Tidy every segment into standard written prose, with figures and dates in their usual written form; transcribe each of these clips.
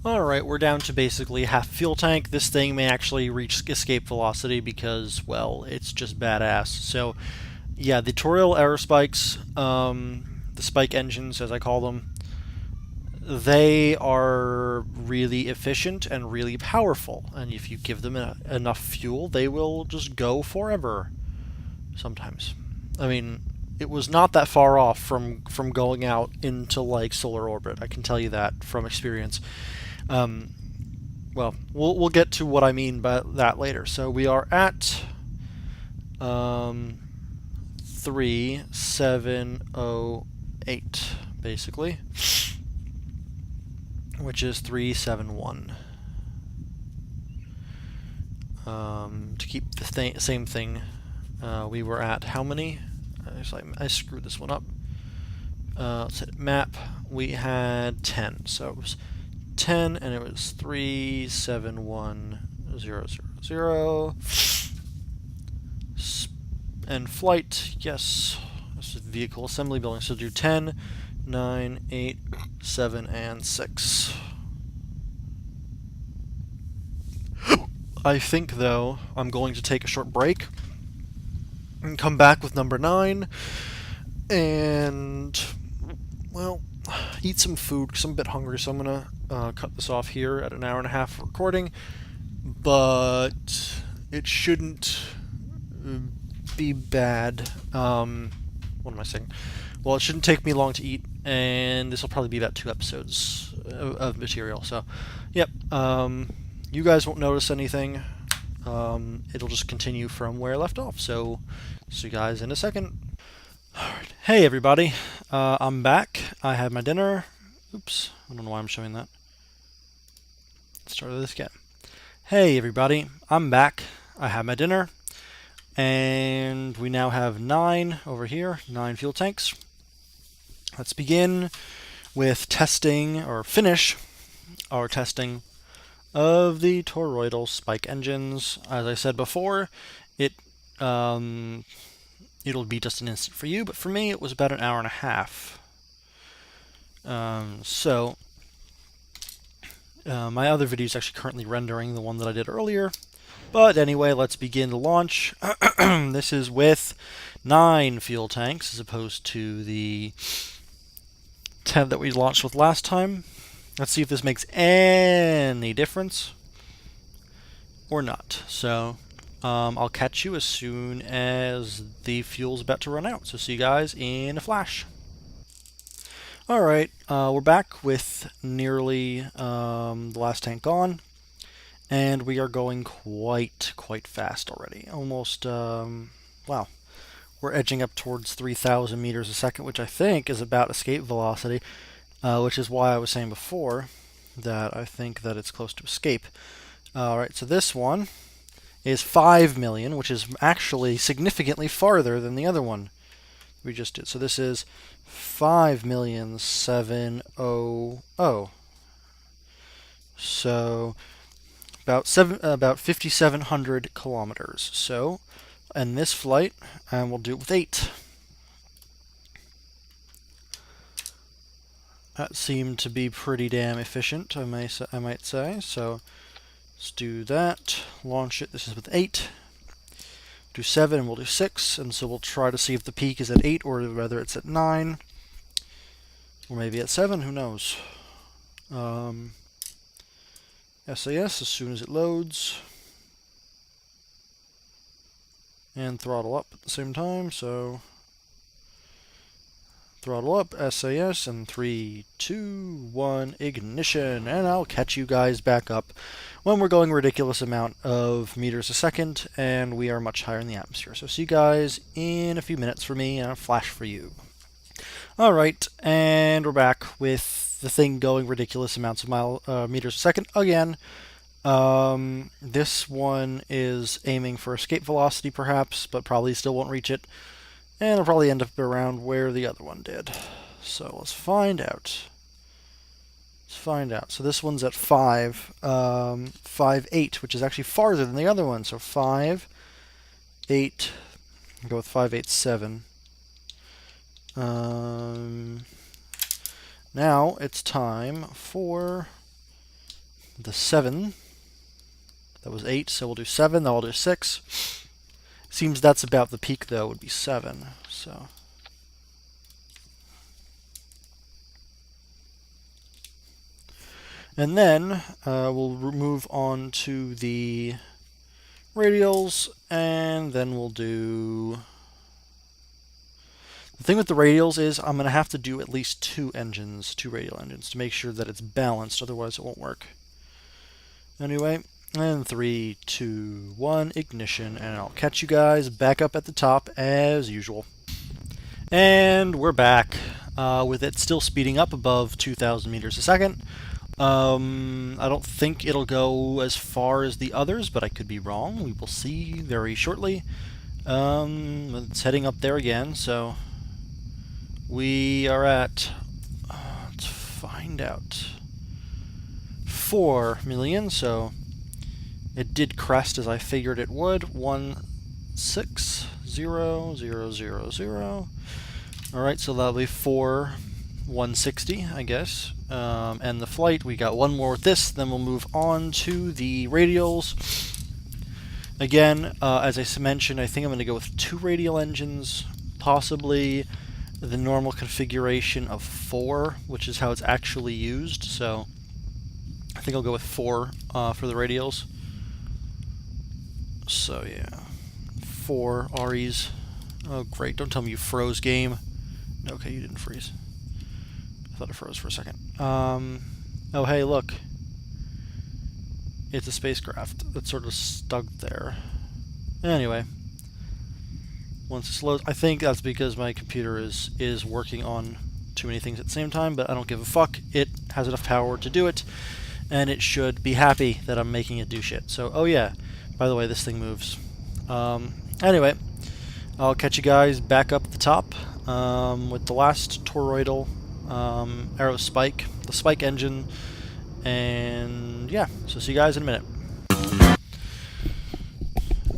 Alright, we're down to basically half fuel tank. This thing may actually reach escape velocity because, well, it's just badass. So, yeah, the Toriel aerospikes, the spike engines as I call them, they are really efficient and really powerful. And if you give them enough fuel, they will just go forever. Sometimes. I mean, it was not that far off from going out into like solar orbit. I can tell you that from experience. Um, well, we'll get to what I mean by that later. So we are at 3708 basically, which is 371. To keep the same thing, we were at how many? I screwed this one up. Let's hit map. We had 10, so it was 10, and it was 371000. And flight, yes. This is vehicle assembly building. So do 10, 9, 8, 7, and 6. I think, though, I'm going to take a short break and come back with number 9 and, well, eat some food because I'm a bit hungry, so I'm going to cut this off here at an hour and a half of recording. But it shouldn't be bad. What am I saying? Well, it shouldn't take me long to eat, and this will probably be about 2 episodes of material. So, yep. You guys won't notice anything. It'll just continue from where I left off. So, see you guys in a second. Alright. Hey, everybody. I'm back. I had my dinner. Oops. I don't know why I'm showing that. Let's start this again. Hey, everybody. I'm back. I had my dinner. And we now have 9 over here, 9 fuel tanks. Let's begin with testing, or finish our testing of the toroidal spike engines. As I said before, it'll be just an instant for you, but for me it was about an hour and a half. My other video is actually currently rendering the one that I did earlier. But anyway, let's begin the launch. This is with 9 fuel tanks as opposed to the 10 that we launched with last time. Let's see if this makes any difference or not. So I'll catch you as soon as the fuel's about to run out. So see you guys in a flash. Alright, we're back with nearly the last tank gone. And we are going quite fast already. Almost, wow. We're edging up towards 3,000 meters a second, which I think is about escape velocity, which is why I was saying before that I think that it's close to escape. Alright, so this one is 5 million, which is actually significantly farther than the other one we just did. So this is 5,700,000. So about 5,700 kilometers. So, in this flight, and we'll do it with 8. That seemed to be pretty damn efficient, I might say. So, let's do that. Launch it. This is with 8. Do 7, and we'll do 6. And so we'll try to see if the peak is at 8 or whether it's at 9. Or maybe at 7. Who knows? SAS as soon as it loads. And throttle up at the same time, so throttle up, SAS, and 3, 2, 1, ignition. And I'll catch you guys back up when we're going a ridiculous amount of meters a second, and we are much higher in the atmosphere. So see you guys in a few minutes for me, and a flash for you. Alright, and we're back with the thing going ridiculous amounts of meters a second again. This one is aiming for escape velocity perhaps, but probably still won't reach it. And it'll probably end up around where the other one did. So let's find out. So this one's at 5.8, which is actually farther than the other one. So 5, 8, I'll go with 587. Now it's time for the 7. That was 8, so we'll do 7, then we'll do 6. Seems that's about the peak, though, would be 7, so... And then we'll move on to the radials, and then we'll do... The thing with the radials is I'm going to have to do at least 2 radial engines, to make sure that it's balanced, otherwise it won't work. Anyway, and 3, 2, 1, ignition, and I'll catch you guys back up at the top as usual. And we're back, with it still speeding up above 2,000 meters a second. I don't think it'll go as far as the others, but I could be wrong. We will see very shortly. It's heading up there again, so we are at, let's find out, 4 million, so it did crest as I figured it would. 160,000. Alright, so that'll be 160, I guess. And the flight, we got one more with this, then we'll move on to the radials. Again, as I mentioned, I think I'm going to go with 2 radial engines, possibly the normal configuration of 4, which is how it's actually used, so I think I'll go with 4 for the radials. So yeah, 4 REs. Oh great, don't tell me you froze, game. Okay, you didn't freeze. I thought it froze for a second. Oh hey, look. It's a spacecraft that's sort of stuck there. Anyway. Once it slows, I think that's because my computer is working on too many things at the same time, but I don't give a fuck. It has enough power to do it, and it should be happy that I'm making it do shit. So, oh yeah, by the way, this thing moves. Anyway, I'll catch you guys back up at the top with the last toroidal arrow spike, the spike engine, and yeah, so see you guys in a minute.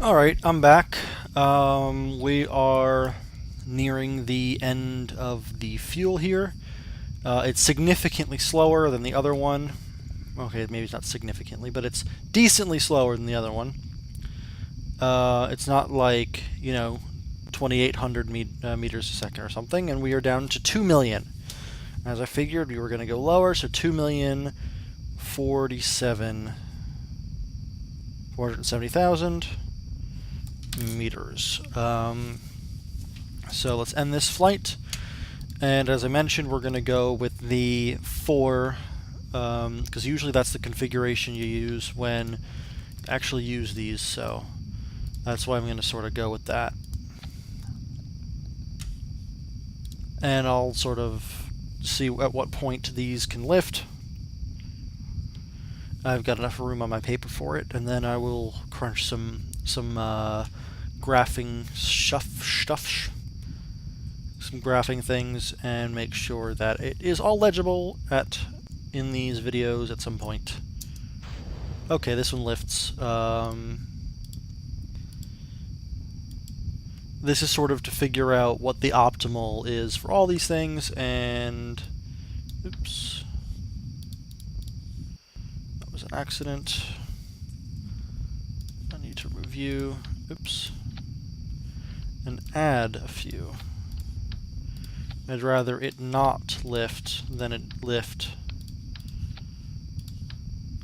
Alright, I'm back. We are nearing the end of the fuel here. It's significantly slower than the other one. Okay, maybe it's not significantly, but it's decently slower than the other one. It's not like, you know, 2,800 meters a second or something, and we are down to 2 million. As I figured, we were going to go lower, so 2,047,470,000 meters. So let's end this flight, and as I mentioned, we're going to go with the 4, because usually that's the configuration you use when you actually use these, so that's why I'm going to sort of go with that. And I'll sort of see at what point these can lift. I've got enough room on my paper for it, and then I will crunch some graphing stuff, some graphing things, and make sure that it is all legible in these videos at some point. Okay, this one lifts. This is sort of to figure out what the optimal is for all these things, and oops, that was an accident. I need to review, oops, and add a few. I'd rather it not lift than it lift.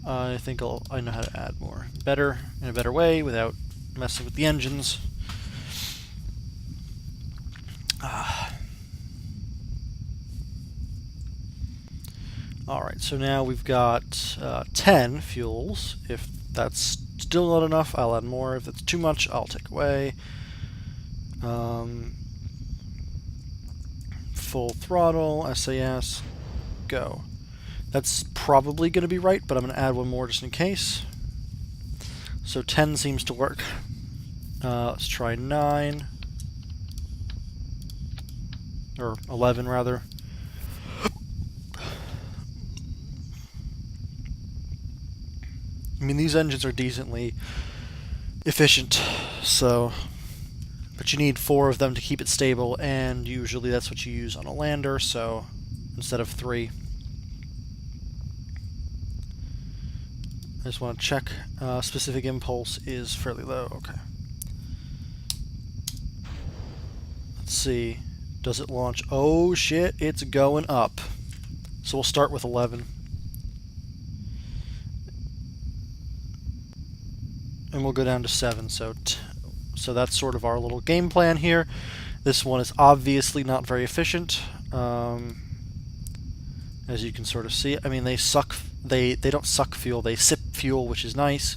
I think I know how to add more. Better, in a better way, without messing with the engines. Alright, so now we've got 10 fuels. If that's still not enough, I'll add more. If that's too much, I'll take away. Full throttle, SAS, go. That's probably going to be right, but I'm going to add one more just in case. So 10 seems to work. Let's try 9. Or 11, rather. I mean, these engines are decently efficient, so... But you need 4 of them to keep it stable, and usually that's what you use on a lander, so... Instead of 3. I just want to check. Specific impulse is fairly low. Okay. Let's see. Does it launch? Oh shit, it's going up. So we'll start with 11. And we'll go down to 7. So that's sort of our little game plan here. This one is obviously not very efficient. As you can sort of see, I mean, they suck. They don't suck fuel. They sip fuel, which is nice.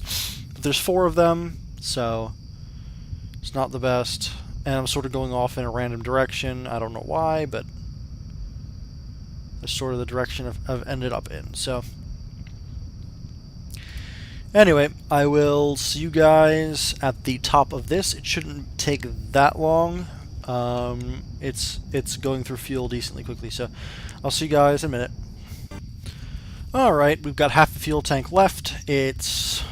But there's 4 of them, so it's not the best. And I'm sort of going off in a random direction. I don't know why, but that's sort of the direction I've ended up in. So anyway, I will see you guys at the top of this. It shouldn't take that long. It's going through fuel decently quickly, so I'll see you guys in a minute. Alright, we've got half the fuel tank left. It's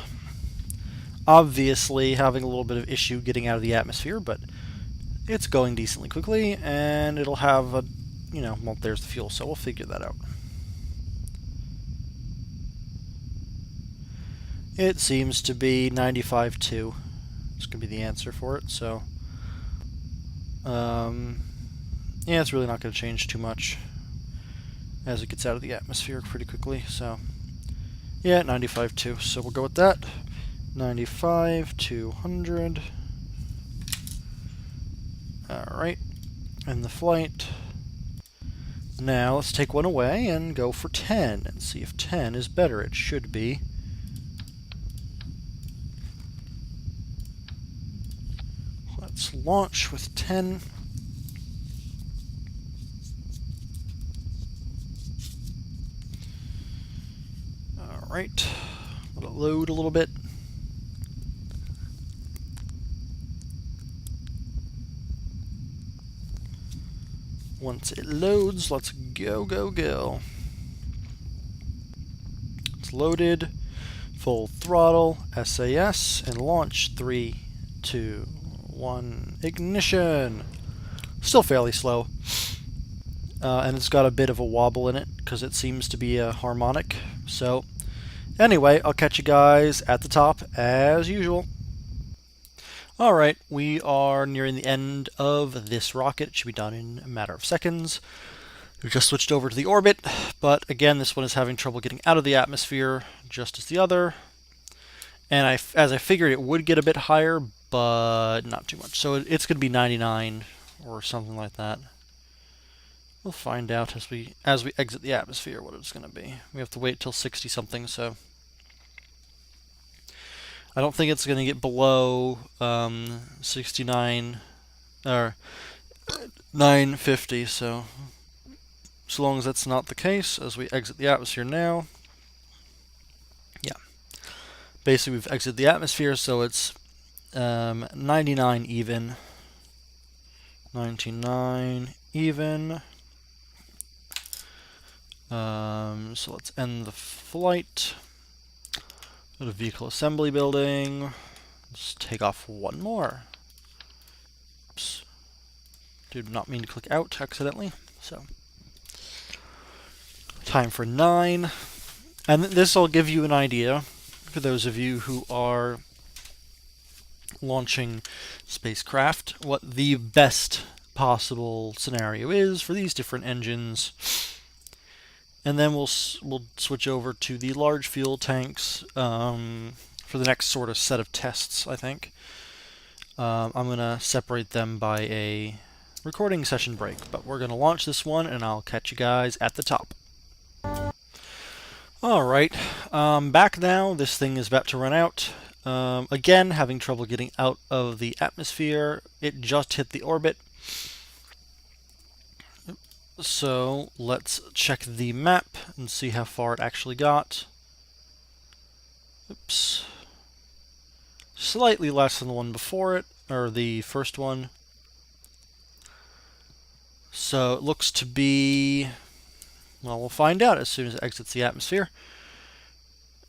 obviously having a little bit of issue getting out of the atmosphere, but it's going decently quickly, and it'll have a, well, there's the fuel, so we'll figure that out. It seems to be 95.2. It's going to be the answer for it, so yeah, it's really not going to change too much as it gets out of the atmosphere pretty quickly. So yeah, 95.2. So we'll go with that. 95 to 100. Alright, and the flight. Now let's take one away and go for 10 and see if 10 is better. It should be. Let's launch with 10. Alright, let it load a little bit. Once it loads, let's go, go, go. It's loaded, full throttle, SAS, and launch. 3, 2, 1, ignition. Still fairly slow. And it's got a bit of a wobble in it because it seems to be a harmonic. So anyway, I'll catch you guys at the top as usual. Alright, we are nearing the end of this rocket. It should be done in a matter of seconds. We've just switched over to the orbit, but again, this one is having trouble getting out of the atmosphere, just as the other. And as I figured, it would get a bit higher, but not too much. So it's going to be 99 or something like that. We'll find out as we exit the atmosphere what it's going to be. We have to wait till 60 something, so I don't think it's going to get below 69 or 950. So long as that's not the case, as we exit the atmosphere now. Yeah, basically we've exited the atmosphere, so it's 99 even. 99 even. So let's end the flight. Go to vehicle assembly building. Let's take off one more. Oops. Did not mean to click out accidentally. So time for 9. And this will give you an idea, for those of you who are launching spacecraft, what the best possible scenario is for these different engines. And then we'll switch over to the large fuel tanks for the next sort of set of tests, I think. I'm going to separate them by a recording session break, but we're going to launch this one, and I'll catch you guys at the top. Alright, back now. This thing is about to run out. Again, having trouble getting out of the atmosphere. It just hit the orbit. So let's check the map and see how far it actually got. Oops. Slightly less than the one before it, or the first one. So it looks to be, well, we'll find out as soon as it exits the atmosphere.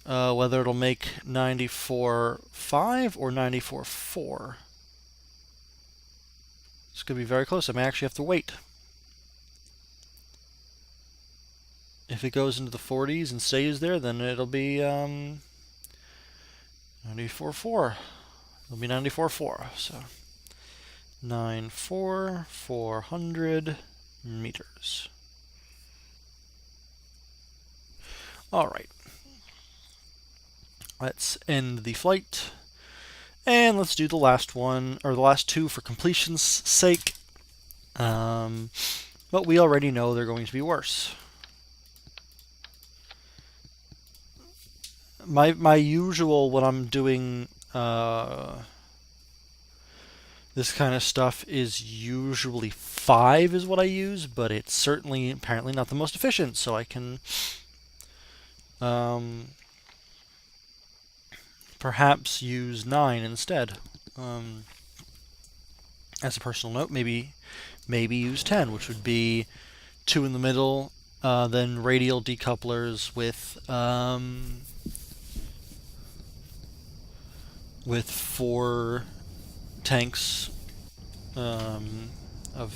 Whether it'll make 94.5 or 94.4. It's going to be very close. I may actually have to wait. If it goes into the 40s and stays there, then it'll be 94.4. It'll be 94.4. So 400 meters. All right. Let's end the flight. And let's do the last one, or the last two for completion's sake. But we already know they're going to be worse. My usual, when I'm doing this kind of stuff, is usually 5 is what I use, but it's certainly apparently not the most efficient, so I can perhaps use 9 instead. As a personal note, maybe use 10, which would be 2 in the middle, then radial decouplers with 4 tanks of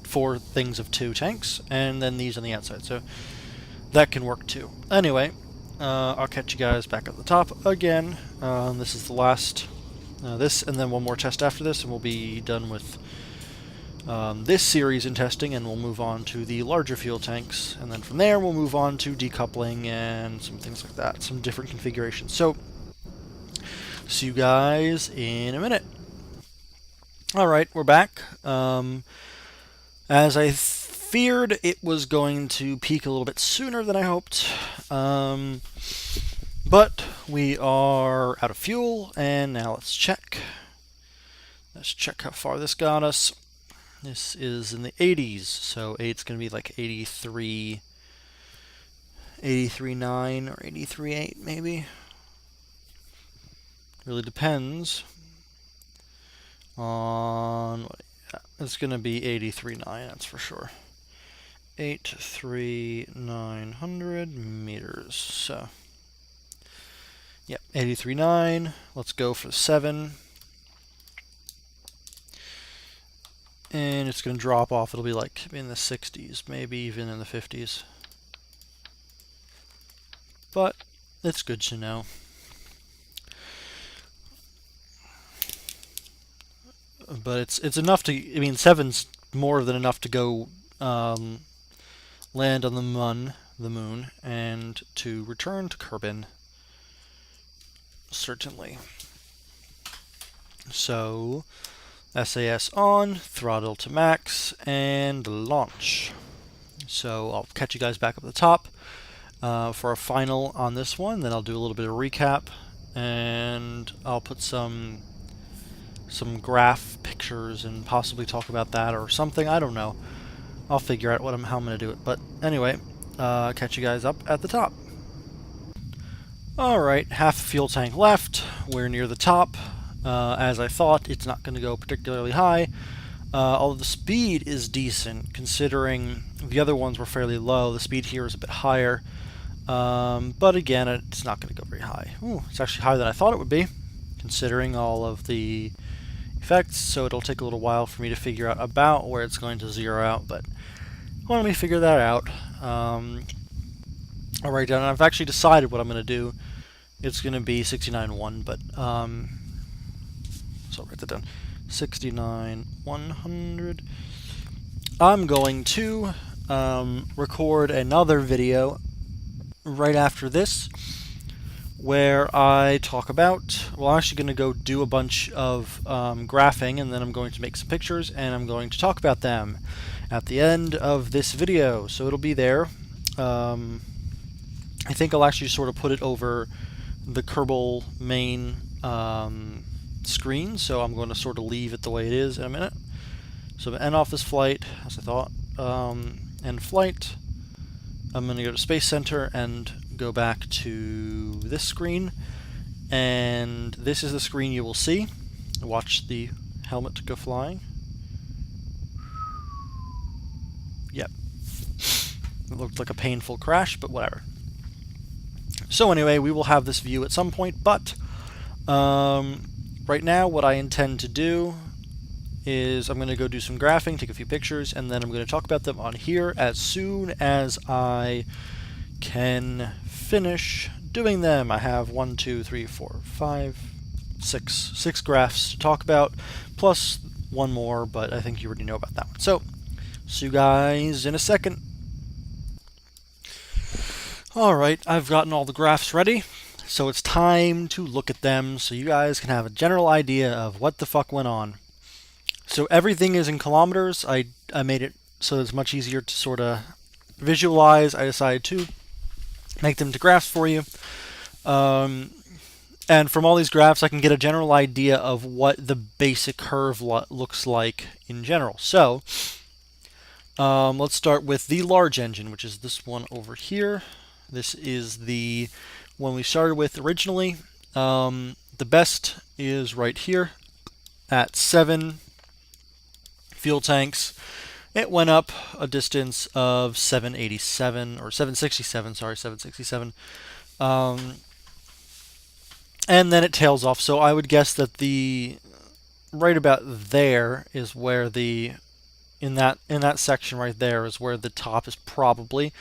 4 things of 2 tanks, and then these on the outside. So that can work too. Anyway, I'll catch you guys back at the top again. This is the last, this, and then one more test after this, and we'll be done with this series in testing, and we'll move on to the larger fuel tanks, and then from there we'll move on to decoupling and some things like that, some different configurations. So, see you guys in a minute. Alright, we're back. As I feared, it was going to peak a little bit sooner than I hoped. But we are out of fuel, and now let's check. Let's check how far this got us. This is in the 80s, so it's going to be like 83.9 or 83.8 maybe. Really depends on what. Yeah, it's going to be 83.9, that's for sure. 83,900 meters. So, yep, 83.9. Let's go for 7. And it's going to drop off. It'll be like in the 60s, maybe even in the 50s. But it's good to know. But it's enough to, I mean, 7's more than enough to go land on the moon, and to return to Kerbal, certainly. So, SAS on, throttle to max, and launch. So I'll catch you guys back up at the top for a final on this one, then I'll do a little bit of recap, and I'll put some graph pictures and possibly talk about that or something. I don't know. I'll figure out how I'm going to do it. But anyway, catch you guys up at the top. Alright, half fuel tank left. We're near the top. As I thought, it's not going to go particularly high. Although the speed is decent, considering the other ones were fairly low. The speed here is a bit higher. But again, it's not going to go very high. Ooh, it's actually higher than I thought it would be, considering all of the effects, so it'll take a little while for me to figure out about where it's going to zero out, but let me figure that out. I'll write down, and I've actually decided what I'm going to do. It's going to be 69.1, but so I'll write that down. 69.100. I'm going to record another video right after this, where I talk about, well, I'm actually going to go do a bunch of graphing, and then I'm going to make some pictures, and I'm going to talk about them at the end of this video. So it'll be there. I think I'll actually sort of put it over the Kerbal main screen, so I'm going to sort of leave it the way it is in a minute. So I'm going to end off this flight, as I thought. End flight. I'm going to go to Space Center and go back to this screen, and this is the screen you will see. Watch the helmet go flying. Yep. It looked like a painful crash, but whatever. So anyway, we will have this view at some point, but right now what I intend to do is I'm going to go do some graphing, take a few pictures, and then I'm going to talk about them on here as soon as I can finish doing them. I have 1, 2, 3, 4, 5, 6 graphs to talk about, plus one more, but I think you already know about that one. So, see you guys in a second. Alright, I've gotten all the graphs ready, so it's time to look at them so you guys can have a general idea of what the fuck went on. So everything is in kilometers. I made it so it's much easier to sort of visualize. I decided to make them to graphs for you. And from all these graphs, I can get a general idea of what the basic curve looks like in general. So let's start with the large engine, which is this one over here. This is the one we started with originally. The best is right here at 7 fuel tanks. It went up a distance of 787 or 767. Sorry, 767. And then it tails off. So I would guess that the right about there is where the in that section right there is where the top is probably.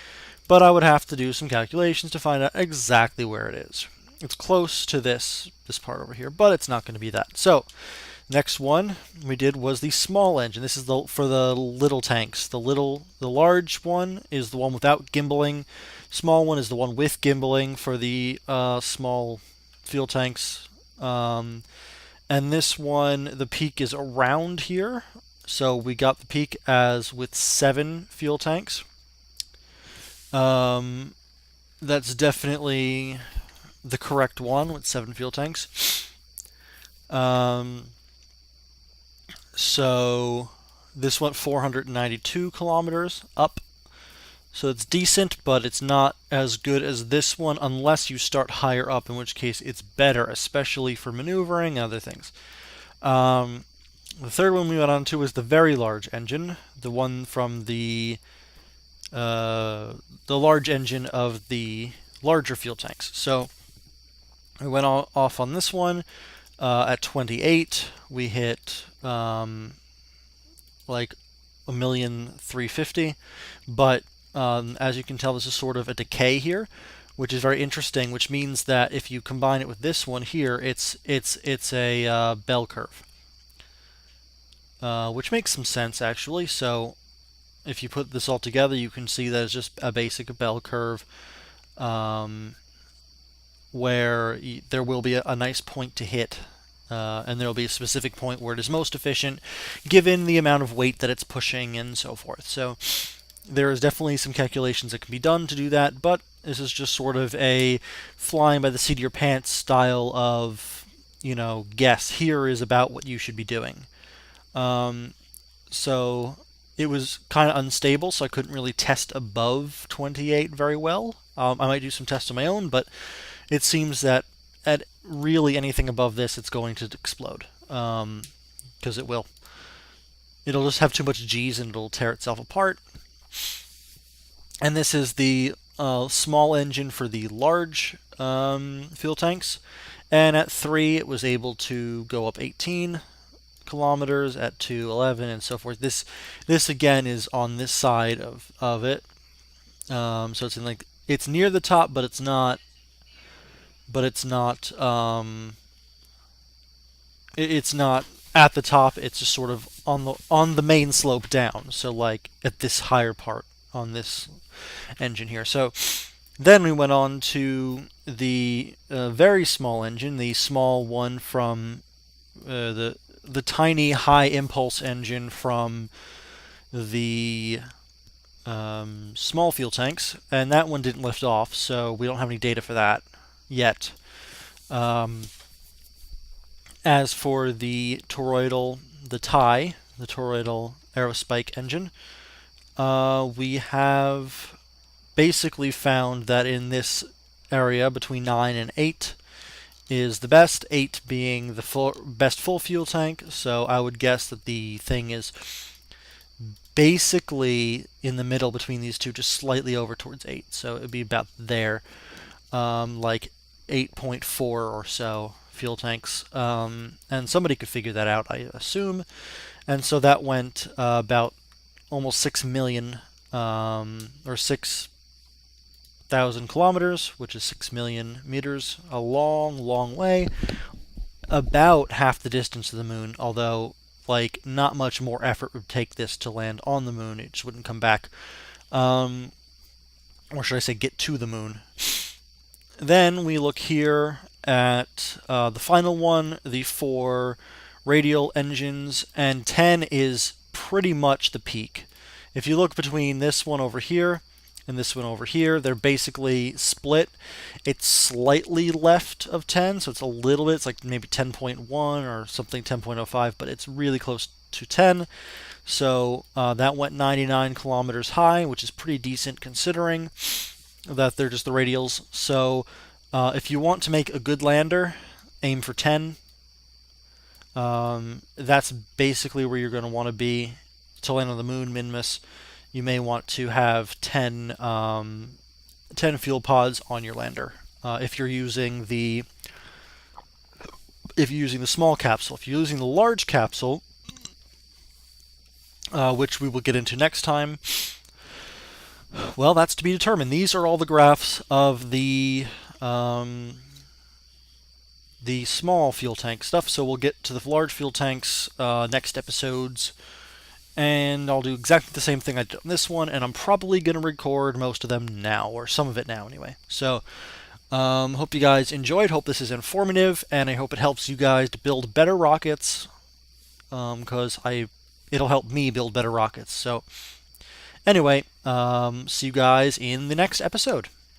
But I would have to do some calculations to find out exactly where it is. It's close to this part over here, but it's not going to be that. So, next one we did was the small engine. This is for the little tanks. The large one is the one without gimbaling. Small one is the one with gimbaling for the small fuel tanks. And this one, the peak is around here. So we got the peak as with 7 fuel tanks. That's definitely the correct one with 7 fuel tanks. So this went 492 kilometers up. So it's decent, but it's not as good as this one unless you start higher up, in which case it's better, especially for maneuvering and other things. The third one we went on to was the very large engine, the one from the large engine of the larger fuel tanks. So we went off on this one at 28. We hit like 1,350,000, but as you can tell, this is sort of a decay here, which is very interesting. Which means that if you combine it with this one here, it's a bell curve, which makes some sense actually. So if you put this all together, you can see that it's just a basic bell curve, where there will be a nice point to hit, and there will be a specific point where it is most efficient, given the amount of weight that it's pushing and so forth. So there is definitely some calculations that can be done to do that, but this is just sort of a flying by the seat of your pants style of, guess. Here is about what you should be doing. So it was kind of unstable, so I couldn't really test above 28 very well. I might do some tests on my own, but it seems that at really anything above this, it's going to explode. Because it will. It'll just have too much G's and it'll tear itself apart. And this is the small engine for the large fuel tanks. And at 3, it was able to go up 18 kilometers, at 2, 11, and so forth. This again is on this side of it. So it's near the top, but it's not. It's not at the top. It's just sort of on the main slope down. So like at this higher part on this engine here. So then we went on to the very small engine, the small one from the tiny high impulse engine from the small fuel tanks, and that one didn't lift off, so we don't have any data for that yet. As for the toroidal, the toroidal aerospike engine, we have basically found that in this area between 9 and 8 is the best, 8 being the best full fuel tank, so I would guess that the thing is basically in the middle between these two, just slightly over towards 8, so it would be about there, like 8.4 or so fuel tanks, and somebody could figure that out, I assume, and so that went about almost 6 million, or 6 thousand kilometers, which is 6 million meters, a long, long way. About half the distance to the moon, although, like, not much more effort would take this to land on the moon. It just wouldn't come back. Or should I say, get to the moon. Then we look here at the final one, the 4 radial engines, and 10 is pretty much the peak. If you look between this one over here and this one over here, they're basically split. It's slightly left of 10, so it's a little bit, it's like maybe 10.1 or something, 10.05, but it's really close to 10. So that went 99 kilometers high, which is pretty decent considering that they're just the radials. So if you want to make a good lander, aim for 10. That's basically where you're going to want to be to land on the moon, Minmus. You may want to have 10 fuel pods on your lander. If you're using the small capsule. If you're using the large capsule, which we will get into next time, well, that's to be determined. These are all the graphs of the small fuel tank stuff, so we'll get to the large fuel tanks next episodes, and I'll do exactly the same thing I did on this one, and I'm probably going to record most of them now, or some of it now anyway. So, hope you guys enjoyed, hope this is informative, and I hope it helps you guys to build better rockets, because it'll help me build better rockets. So, anyway, see you guys in the next episode.